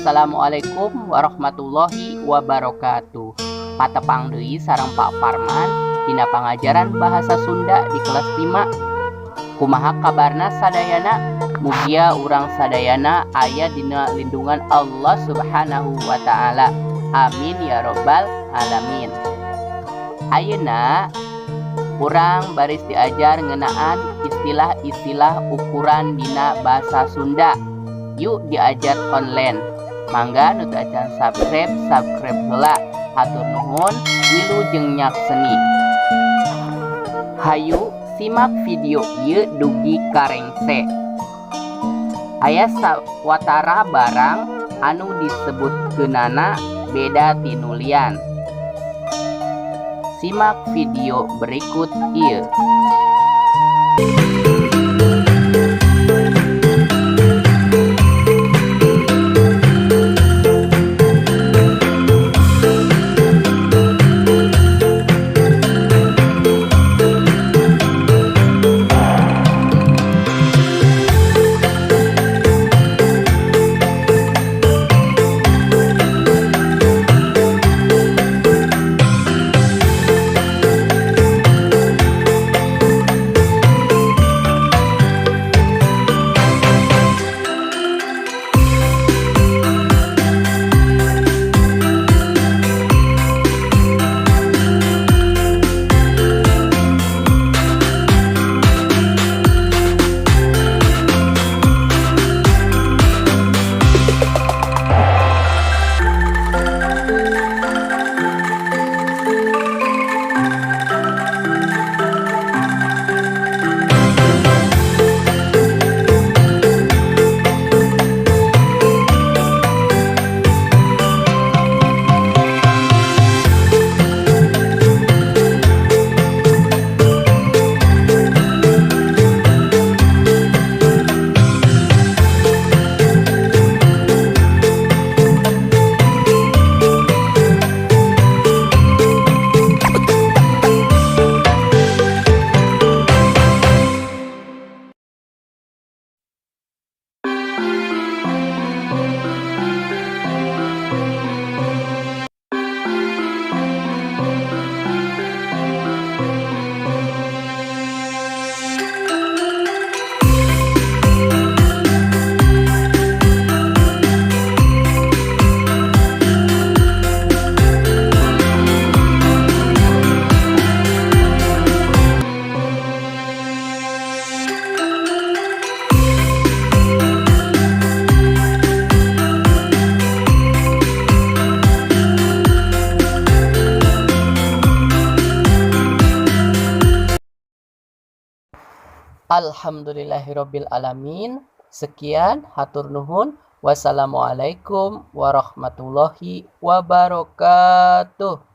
Assalamualaikum warahmatullahi wabarakatuh. Patepang deui sareng Pak Parman dina pangajaran bahasa Sunda di kelas 5. Kumaha kabarna sadayana? Mugia urang sadayana aya dina lindungan Allah Subhanahu wa taala. Amin ya robbal alamin. Ayeuna urang baris diajar ngeunaan istilah-istilah ukuran dina bahasa Sunda. Yuk diajar online. Mangga nu teu acan subscribe heula. Hatur nuhun, wilujeng nyak seni. Hayu simak video ieu dugi karengse. Aya sawatara barang anu disebutkeunana beda ti nu lian. Simak video berikut ieu. Alhamdulillahirabbil alamin. Sekian, hatur nuhun. Wassalamualaikum warahmatullahi wabarakatuh.